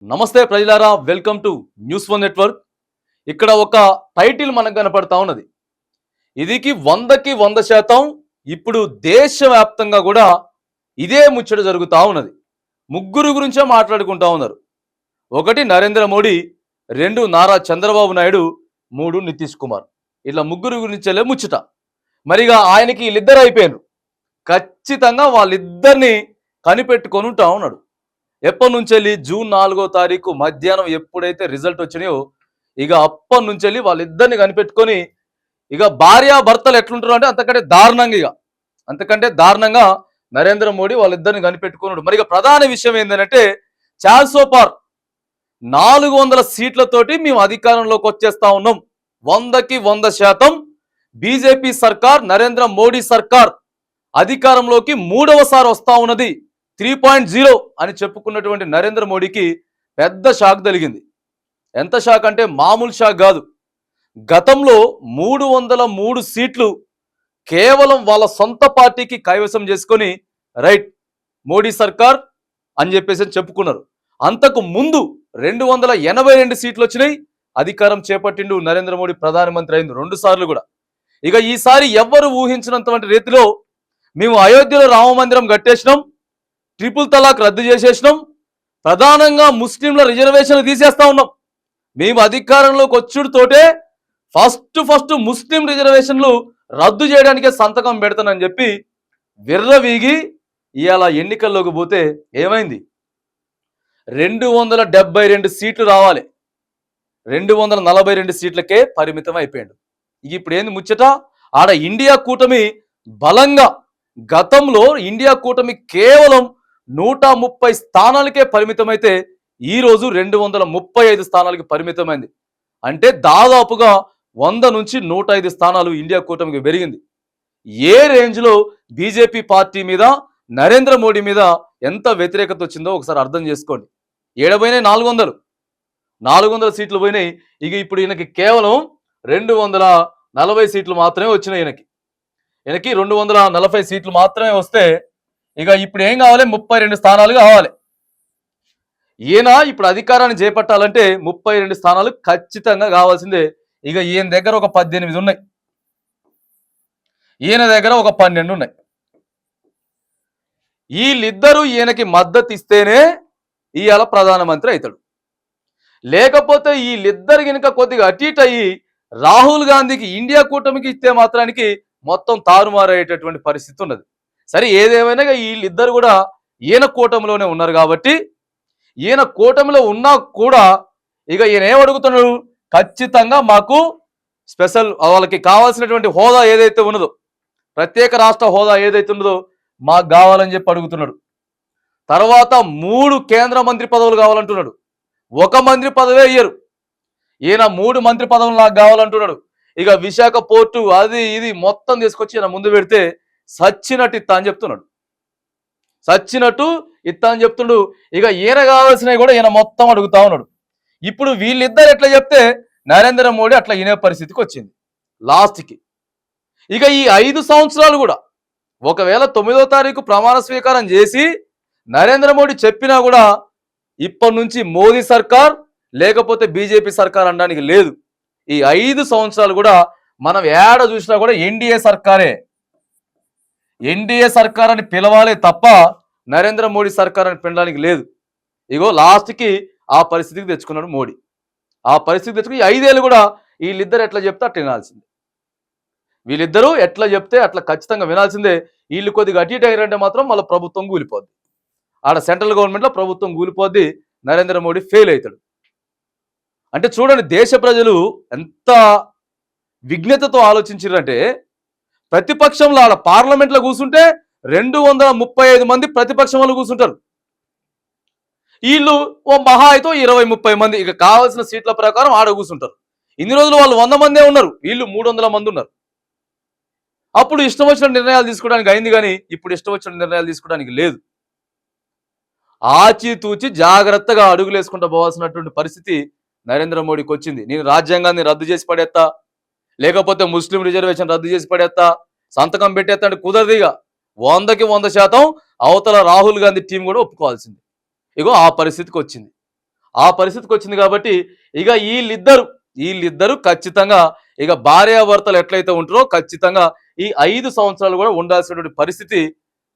నమస్తే ప్రజలారా, welcome to news one network. ఇక్కడ ఒక టైటిల్ మనకు కనపడతా ఉన్నది. ఇదికి 100% ఇప్పుడు దేశవ్యాప్తంగా కూడా ఇదే ముచ్చట జరుగుతూ ఉన్నది. ముగ్గురు గురించే మాట్లాడుకుంటా ఉన్నారు. ఒకటి నరేంద్ర మోడీ, రెండు నారా చంద్రబాబు నాయుడు, మూడు నితీష్ కుమార్. ఇట్లా ముగ్గురు గురించే ముచ్చట. మరిగా ఆయనకి వీళ్ళిద్దరు అయిపోయారు. ఖచ్చితంగా వాళ్ళిద్దరిని కనిపెట్టుకొని ఉంటా ఉన్నాడు. ఎప్పటి నుంచి వెళ్ళి జూన్ 4వ తారీఖు మధ్యాహ్నం ఎప్పుడైతే రిజల్ట్ వచ్చినాయో ఇక అప్పటి నుంచి వెళ్ళి వాళ్ళిద్దరిని కనిపెట్టుకొని ఇక భార్యాభర్తలు ఎట్లుంటారు అంటే అంతకంటే దారుణంగా నరేంద్ర మోడీ వాళ్ళిద్దరిని కనిపెట్టుకున్నాడు. మరి ఇక ప్రధాన విషయం ఏంటంటే చాల్సోపార్ 400 సీట్లతోటి మేము అధికారంలోకి వచ్చేస్తా ఉన్నాం. 100% బీజేపీ సర్కార్, నరేంద్ర మోడీ సర్కార్ అధికారంలోకి మూడవసారి వస్తా ఉన్నది. 3.0 అని చెప్పుకున్నటువంటి నరేంద్ర మోడీకి పెద్ద షాక్ తగిలింది. ఎంత షాక్ అంటే మామూలు షాక్ కాదు. గతంలో 303 సీట్లు కేవలం వాళ్ళ సొంత పార్టీకి కైవసం చేసుకొని రైట్ మోడీ సర్కార్ అని చెప్పేసి చెప్పుకున్నారు. అంతకు ముందు 282 సీట్లు వచ్చినాయి. అధికారం చేపట్టిండు నరేంద్ర మోడీ, ప్రధానమంత్రి అయింది 2 సార్లు కూడా. ఇక ఈసారి ఎవ్వరు ఊహించినంత రీతిలో మేము అయోధ్యలో రామ మందిరం కట్టేసినాం, ట్రిపుల్ తలాక్ రద్దు చేసేసినాం, ప్రధానంగా ముస్లింల రిజర్వేషన్లు తీసేస్తా ఉన్నాం. మేము అధికారంలోకి వచ్చుడుతోటే ఫస్ట్ ముస్లిం రిజర్వేషన్లు రద్దు చేయడానికే సంతకం పెడతానని చెప్పి విర్రవీగి ఇవాళ ఎన్నికల్లోకి పోతే ఏమైంది? 272 సీట్లు రావాలి, 242 సీట్లకే పరిమితం అయిపోయాడు. ఇప్పుడు ఏంది ముచ్చట? ఆడ ఇండియా కూటమి బలంగా, గతంలో ఇండియా కూటమి కేవలం 130 స్థానాలకే పరిమితమైతే ఈరోజు 235 స్థానాలకి పరిమితమైంది. అంటే దాదాపుగా 100 నుంచి 105 స్థానాలు ఇండియా కూటమికి పెరిగింది. ఏ రేంజ్లో బీజేపీ పార్టీ మీద, నరేంద్ర మోడీ మీద ఎంత వ్యతిరేకత వచ్చిందో ఒకసారి అర్థం చేసుకోండి. ఏడపోయినాయి 400 సీట్లు పోయినాయి. ఇక ఇప్పుడు ఈయనకి కేవలం 240 సీట్లు మాత్రమే వచ్చినాయి. ఈయనకి 240 సీట్లు మాత్రమే వస్తే ఇక ఇప్పుడు ఏం కావాలి? 32 స్థానాలు కావాలి. ఈయన ఇప్పుడు అధికారాన్ని చేపట్టాలంటే 32 స్థానాలు ఖచ్చితంగా కావాల్సిందే. ఇక ఈయన దగ్గర ఒక 18 ఉన్నాయి, ఈయన దగ్గర ఒక 12 ఉన్నాయి. వీళ్ళిద్దరూ ఈయనకి మద్దతు ఇస్తేనే ఇవాళ ప్రధానమంత్రి అవుతాడు. లేకపోతే వీళ్ళిద్దరు కనుక కొద్దిగా అటు ఇటు అయ్యి రాహుల్ గాంధీకి, ఇండియా కూటమికి ఇస్తే మాత్రానికి మొత్తం తారుమారయ్యేటటువంటి పరిస్థితి ఉన్నది. సరే, ఏదేమైనా వీళ్ళిద్దరు కూడా ఈయన కూటమిలోనే ఉన్నారు కాబట్టి, ఈయన కూటమిలో ఉన్నా కూడా ఇక ఈయన ఏమడుగుతున్నాడు? ఖచ్చితంగా మాకు స్పెషల్, వాళ్ళకి కావాల్సినటువంటి హోదా ఏదైతే ఉన్నదో, ప్రత్యేక రాష్ట్ర హోదా ఏదైతే ఉన్నదో మాకు కావాలని చెప్పి అడుగుతున్నాడు. తర్వాత 3 కేంద్ర మంత్రి పదవులు కావాలంటున్నాడు. ఒక మంత్రి పదవే ఇయ్యరు. ఈయన 3 మంత్రి పదవులు నాకు కావాలంటున్నాడు. ఇక విశాఖ పోర్టు అది ఇది మొత్తం తీసుకొచ్చి ఈయన ముందు పెడితే సచ్చినట్టు ఇత్తా అని చెప్తున్నాడు. ఇక ఈయన కావాల్సినవి కూడా ఈయన మొత్తం అడుగుతా ఉన్నాడు. ఇప్పుడు వీళ్ళిద్దరు ఎట్లా చెప్తే నరేంద్ర మోడీ అట్లా వినే పరిస్థితికి వచ్చింది లాస్ట్కి. ఇక ఈ 5 సంవత్సరాలు కూడా ఒకవేళ 9వ తారీఖు ప్రమాణ స్వీకారం చేసి నరేంద్ర మోడీ చెప్పినా కూడా ఇప్పటి నుంచి మోదీ సర్కార్ లేకపోతే బీజేపీ సర్కార్ అనడానికి లేదు. ఈ 5 సంవత్సరాలు కూడా మనం ఏడ చూసినా కూడా ఎన్డీఏ సర్కార్ అని పిలవాలే తప్ప నరేంద్ర మోడీ సర్కార్ అని పిలవడానికి లేదు. ఇగో లాస్ట్కి ఆ పరిస్థితికి తెచ్చుకున్నాడు మోడీ. ఆ పరిస్థితి తెచ్చుకుని 5 ఏళ్ళు కూడా వీళ్ళిద్దరు ఎట్లా చెప్తే అట్లా వినాల్సిందే. వీళ్ళిద్దరూ ఎట్లా చెప్తే అట్లా ఖచ్చితంగా వినాల్సిందే. వీళ్ళు కొద్దిగా అటు ఇటు అయ్యారంటే మాత్రం మళ్ళీ ప్రభుత్వం కూలిపోద్ది. ఆడ సెంట్రల్ గవర్నమెంట్లో ప్రభుత్వం కూలిపోద్ది, నరేంద్ర మోడీ ఫెయిల్ అవుతాడు. అంటే చూడండి, దేశ ప్రజలు ఎంత విఘ్నతతో ఆలోచించారంటే, ప్రతిపక్షంలో ఆడ పార్లమెంట్లో కూర్చుంటే 235 మంది ప్రతిపక్షంలో కూర్చుంటారు. వీళ్ళు ఓ మహా అయితే 20-30 మంది ఇక కావాల్సిన సీట్ల ప్రకారం ఆడ కూర్చుంటారు. ఇన్ని రోజులు వాళ్ళు 100 మందే ఉన్నారు, వీళ్ళు 300 మంది ఉన్నారు. అప్పుడు ఇష్టం వచ్చిన నిర్ణయాలు తీసుకోవడానికి అయింది, కానీ ఇప్పుడు ఇష్టం వచ్చిన నిర్ణయాలు తీసుకోవడానికి లేదు. ఆచితూచి జాగ్రత్తగా అడుగులు వేసుకుంటూ పోవాల్సినటువంటి పరిస్థితి నరేంద్ర మోడీకి వచ్చింది. నేను రాజ్యాంగాన్ని రద్దు చేసి పడేస్తా, లేకపోతే ముస్లిం రిజర్వేషన్ రద్దు చేసి పడేస్తా, సంతకం పెట్టేస్తా అంటే కుదరదు. ఇక 100% అవతల రాహుల్ గాంధీ టీం కూడా ఒప్పుకోవాల్సింది. ఇగో ఆ పరిస్థితికి వచ్చింది. ఆ పరిస్థితికి వచ్చింది కాబట్టి ఇక వీళ్ళిద్దరు ఖచ్చితంగా ఇక భార్యాభర్తలు ఎట్లయితే ఉంటారో ఖచ్చితంగా ఈ 5 సంవత్సరాలు కూడా ఉండాల్సినటువంటి పరిస్థితి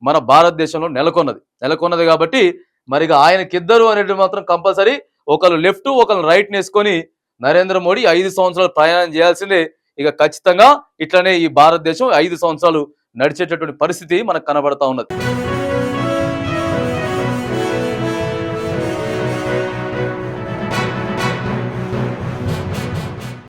మన భారతదేశంలో నెలకొన్నది కాబట్టి మరి ఇక ఆయనకిద్దరు అనేది మాత్రం కంపల్సరీ ఒకరు లెఫ్ట్ ఒకరు రైట్ నేసుకొని నరేంద్ర మోడీ 5 సంవత్సరాలు ప్రయాణం చేయాల్సిందే. ఇక ఖచ్చితంగా ఇట్లనే ఈ భారతదేశం 5 సంవత్సరాలు నడిచేటటువంటి పరిస్థితి మనకు కనబడతా ఉన్నది.